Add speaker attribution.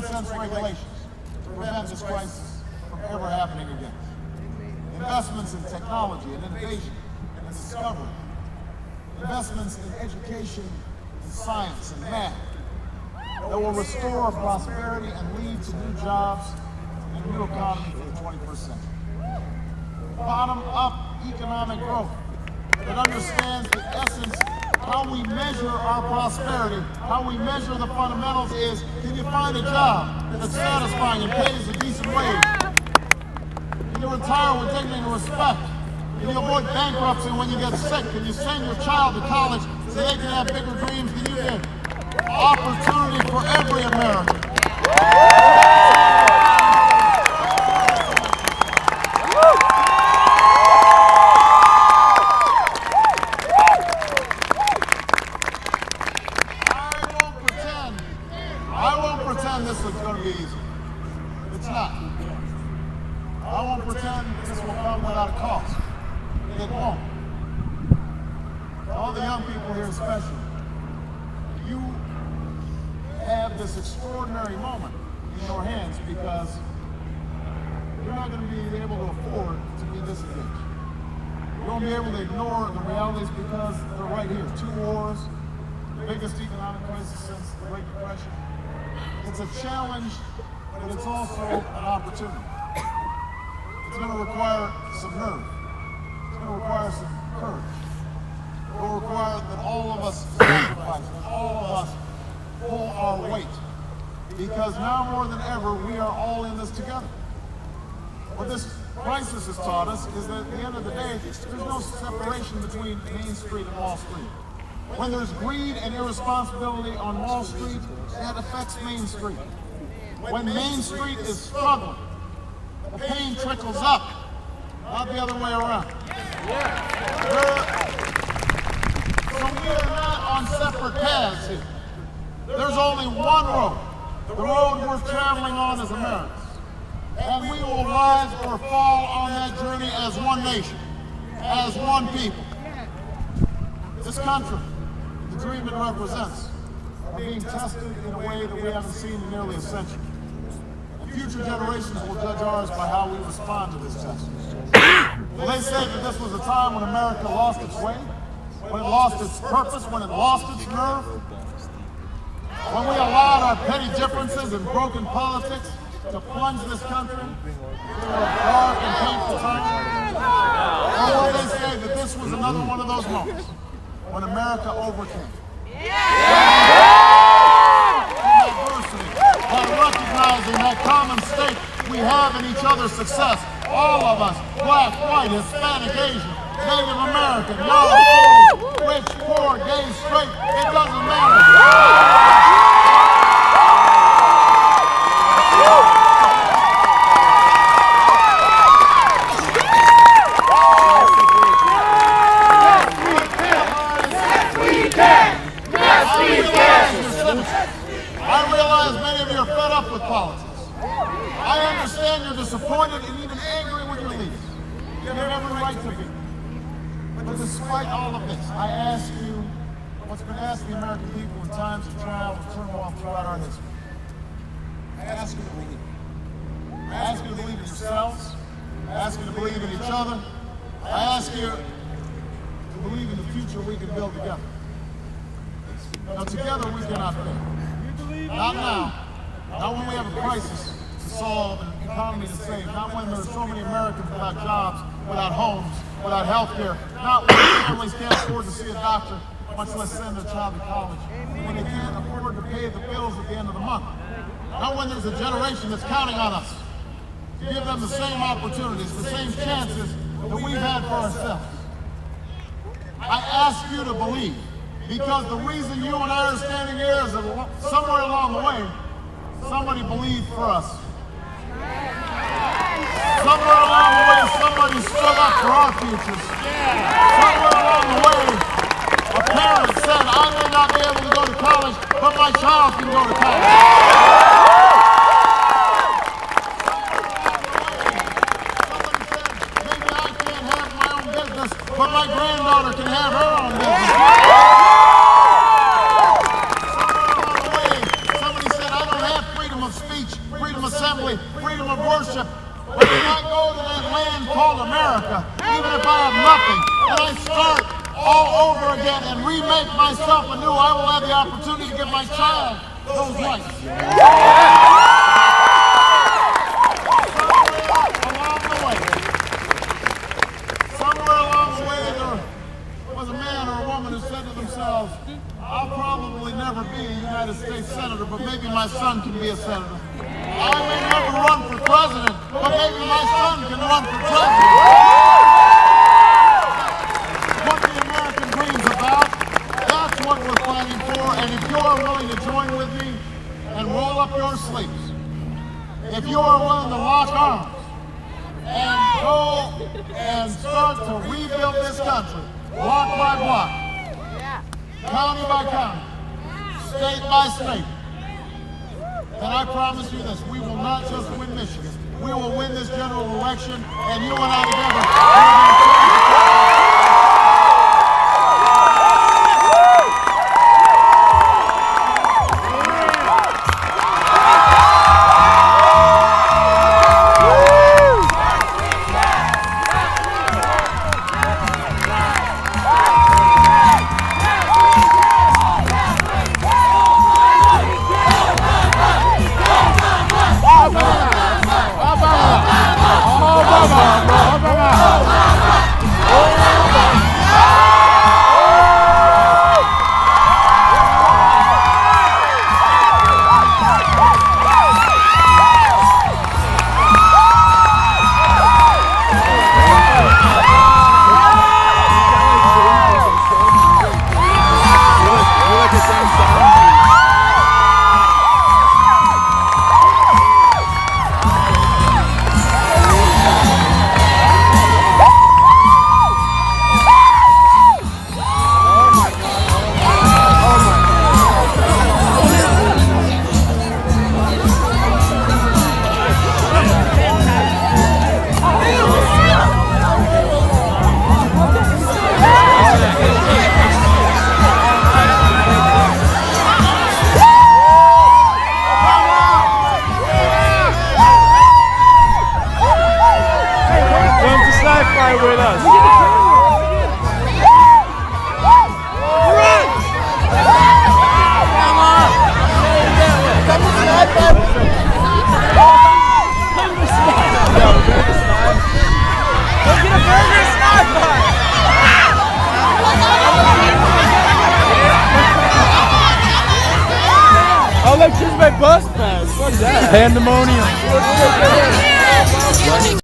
Speaker 1: sense regulations to prevent this crisis from ever happening again. Investments in technology and innovation and discovery. Investments in education and science and math that will restore prosperity and lead to new jobs and new economy for the 21st century. Bottom-up economic growth that understands the essence. How we measure our prosperity, how we measure the fundamentals is, can you find a job that's satisfying and pays a decent wage? Can you retire with dignity and respect? Can you avoid bankruptcy when you get sick? Can you send your child to college so they can have bigger dreams than you did? Opportunity for every American. I won't pretend this is going to be easy. It's not. I won't pretend this will come without a cost. It won't. All the young people here especially, you have this extraordinary moment in your hands because you're not going to be able to afford to be disengaged. You won't be able to ignore the realities because they're right here. 2 wars, the biggest economic crisis since the Great Depression. It's a challenge, but it's also an opportunity. It's going to require some nerve. It's going to require some courage. It will require that all of us sacrifice, that all of us pull our weight. Because now more than ever, we are all in this together. What this crisis has taught us is that at the end of the day, there's no separation between Main Street and Wall Street. When there's greed and irresponsibility on Wall Street, that affects Main Street. When Main Street is struggling, the pain trickles up, not the other way around. So we are not on separate paths here. There's only one road, the road we're traveling on as Americans. And we will rise or fall on that journey as one nation, as one people. This country, the dream it represents, are being tested in a way that we haven't seen in nearly a century. And future generations will judge ours by how we respond to this test. Well, they say that this was a time when America lost its way, when it lost its purpose, when it lost its nerve, when we allowed our petty differences and broken politics to plunge this country into a dark and painful time. Or will they say that this was another one of those moments when America overcame? Adversity, by recognizing that common stake we have in each other's success. All of us, black, white, Hispanic, Asian, Native American, young, old, rich, poor, gay, straight, it doesn't matter. I realize many of you are fed up with politics. I understand you're disappointed and even angry with your leaders. You have every right to be. But despite all of this, I ask you what's been asked the American people in times of trial and turmoil throughout our history. I ask you to believe. I ask you to believe in yourselves. I ask you to believe in each other. I ask you to believe in the future we can build together. Now, together we cannot fail. Not now. Not when we have a crisis to solve and an economy to save. Not when there's so many Americans without jobs, without homes, without health care. Not when families can't afford to see a doctor, much less send their child to college. When they can't afford to pay the bills at the end of the month. Not when there's a generation that's counting on us to give them the same opportunities, the same chances that we've had for ourselves. I ask you to believe. Because the reason you and I are standing here is that somewhere along the way, somebody believed for us. Somewhere along the way, somebody stood up for our futures. Somewhere along the way, a parent said, I may not be able to go to college, but my child can go to college. Somebody said, maybe I can't have my own business, but my granddaughter can have her own business. of speech, freedom of assembly, freedom of worship. But if I go to that land called America, even if I have nothing, and I start all over again and remake myself anew, I will have the opportunity to give my child those rights. Somewhere along the way, there was a man or a woman who said to themselves, I'll probably never be a United States Senator, but maybe my son can be a senator. I may never run for president, but maybe my son can run for president. What the American dream's about, that's what we're fighting for, and if you are willing to join with me and roll up your sleeves, if you are willing to lock arms and go and start to rebuild this country, block by block, county by county, state by state, and I promise you this, we will not just win Michigan, we will win this general election, and you and I together.
Speaker 2: With us. Oh, look, here's my bus pass. What's that? Pandemonium.